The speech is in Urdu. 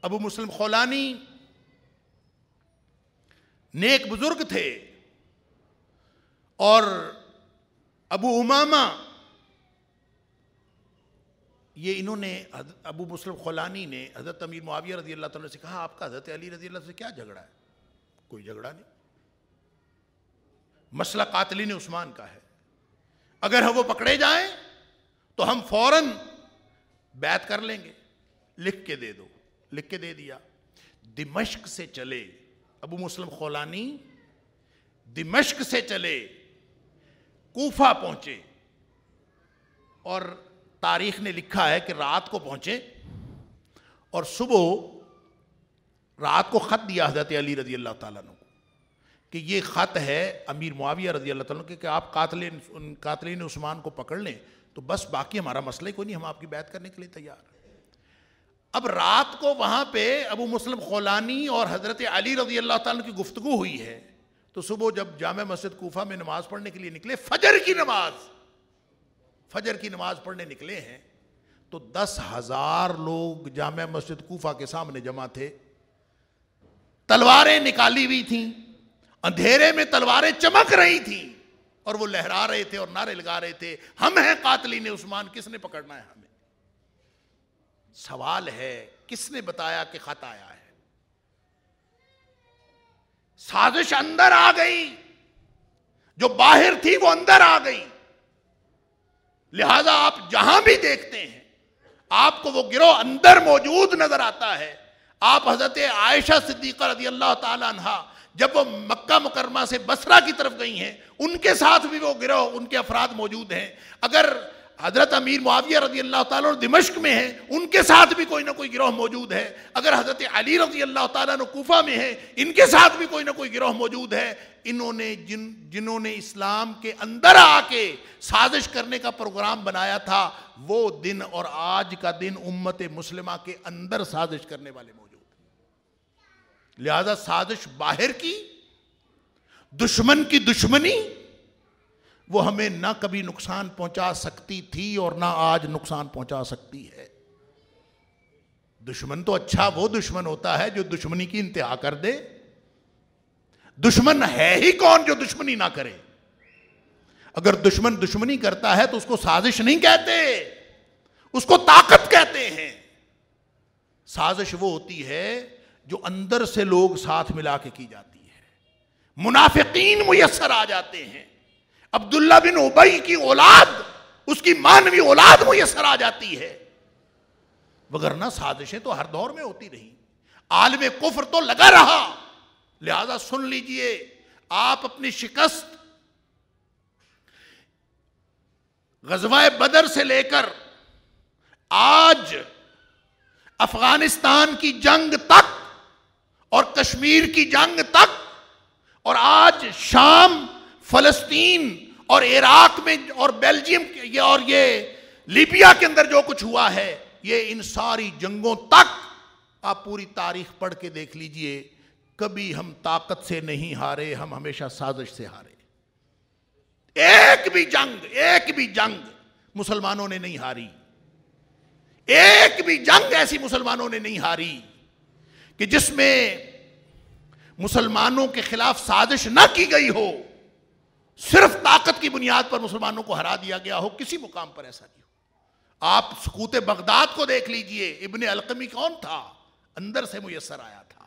ابو مسلم خولانی نیک بزرگ تھے، اور ابو امامہ یہ انہوں نے ابو مسلم خولانی نے حضرت امیر معاویہ رضی اللہ تعالیٰ سے کہا آپ کا حضرت علی رضی اللہ سے کیا جھگڑا ہے؟ کوئی جھگڑا نہیں، مسئلہ قاتلین عثمان کا ہے، اگر وہ پکڑے جائیں تو ہم فوراً بیعت کر لیں گے، لکھ کے دے دو۔ لکھ کے دے دیا۔ دمشق سے چلے ابو مسلم خولانی، دمشق سے چلے کوفہ پہنچے، اور تاریخ نے لکھا ہے کہ رات کو پہنچے اور صبح رات کو خط دیا حضرت علی رضی اللہ تعالیٰ عنہ کو کہ یہ خط ہے امیر معاویہ رضی اللہ تعالیٰ عنہ کہ آپ قاتلین عثمان کو پکڑ لیں تو بس باقی ہمارا مسئلہ ہی کوئی نہیں، ہم آپ کی بیعت کرنے کے لیے تیار ہیں۔ اب رات کو وہاں پہ ابو مسلم خولانی اور حضرت علی رضی اللہ تعالیٰ عنہ کی گفتگو ہوئی ہے، تو صبح جب جامع مسجد کوفہ میں نماز پڑھنے کے لیے نکلے، فجر کی نماز پڑھنے نکلے ہیں، تو 10,000 لوگ جامع مسجد کوفہ کے سامنے جمع تھے، تلواریں نکالی ہوئی تھیں، اندھیرے میں تلواریں چمک رہی تھیں، اور وہ لہرا رہے تھے اور نعرے لگا رہے تھے ہم ہیں قاتلین عثمان، کس نے پکڑنا ہے ہمیں؟ سوال ہے کس نے بتایا کہ خط آیا ہے؟ سازش اندر آ گئی، جو باہر تھی وہ اندر آ گئی، لہذا آپ جہاں بھی دیکھتے ہیں آپ کو وہ گروہ اندر موجود نظر آتا ہے۔ آپ حضرت عائشہ صدیقہ رضی اللہ تعالی عنہا جب وہ مکہ مکرمہ سے بصرہ کی طرف گئی ہیں، ان کے ساتھ بھی وہ گروہ، ان کے افراد موجود ہیں۔ اگر حضرت امیر معاویہ رضی اللہ تعالیٰ عنہ دمشق میں ہیں، ان کے ساتھ بھی کوئی نہ کوئی گروہ موجود ہے۔ اگر حضرت علی رضی اللہ تعالیٰ عنہ کوفہ میں ہیں، ان کے ساتھ بھی کوئی نہ کوئی گروہ موجود ہے۔ انہوں نے جنہوں نے اسلام کے اندر آ کے سازش کرنے کا پروگرام بنایا تھا، وہ دن اور آج کا دن امت مسلمہ کے اندر سازش کرنے والے موجود ہیں۔ لہذا سازش باہر کی، دشمن کی دشمنی، وہ ہمیں نہ کبھی نقصان پہنچا سکتی تھی اور نہ آج نقصان پہنچا سکتی ہے۔ دشمن تو اچھا وہ دشمن ہوتا ہے جو دشمنی کی انتہا کر دے۔ دشمن ہے ہی کون جو دشمنی نہ کرے؟ اگر دشمن دشمنی کرتا ہے تو اس کو سازش نہیں کہتے، اس کو طاقت کہتے ہیں۔ سازش وہ ہوتی ہے جو اندر سے لوگ ساتھ ملا کے کی جاتی ہے، منافقین میسر آ جاتے ہیں، عبداللہ بن ابی کی اولاد، اس کی مانوی اولاد میسر آ جاتی ہے، وگرنہ سازشیں تو ہر دور میں ہوتی رہی، عالم کفر تو لگا رہا۔ لہذا سن لیجئے، آپ اپنی شکست غزوہ بدر سے لے کر آج افغانستان کی جنگ تک اور کشمیر کی جنگ تک، اور آج شام، فلسطین اور عراق میں اور بیلجیم اور یہ لیبیا کے اندر جو کچھ ہوا ہے، یہ ان ساری جنگوں تک آپ پوری تاریخ پڑھ کے دیکھ لیجئے، کبھی ہم طاقت سے نہیں ہارے، ہم ہمیشہ سازش سے ہارے۔ ایک بھی جنگ مسلمانوں نے نہیں ہاری، ایک بھی جنگ ایسی مسلمانوں نے نہیں ہاری کہ جس میں مسلمانوں کے خلاف سازش نہ کی گئی ہو، صرف طاقت کی بنیاد پر مسلمانوں کو ہرا دیا گیا ہو۔ کسی مقام پر ایسا نہیں ہو۔ آپ سقوط بغداد کو دیکھ لیجئے، ابن القمی کون تھا؟ اندر سے میسر آیا تھا۔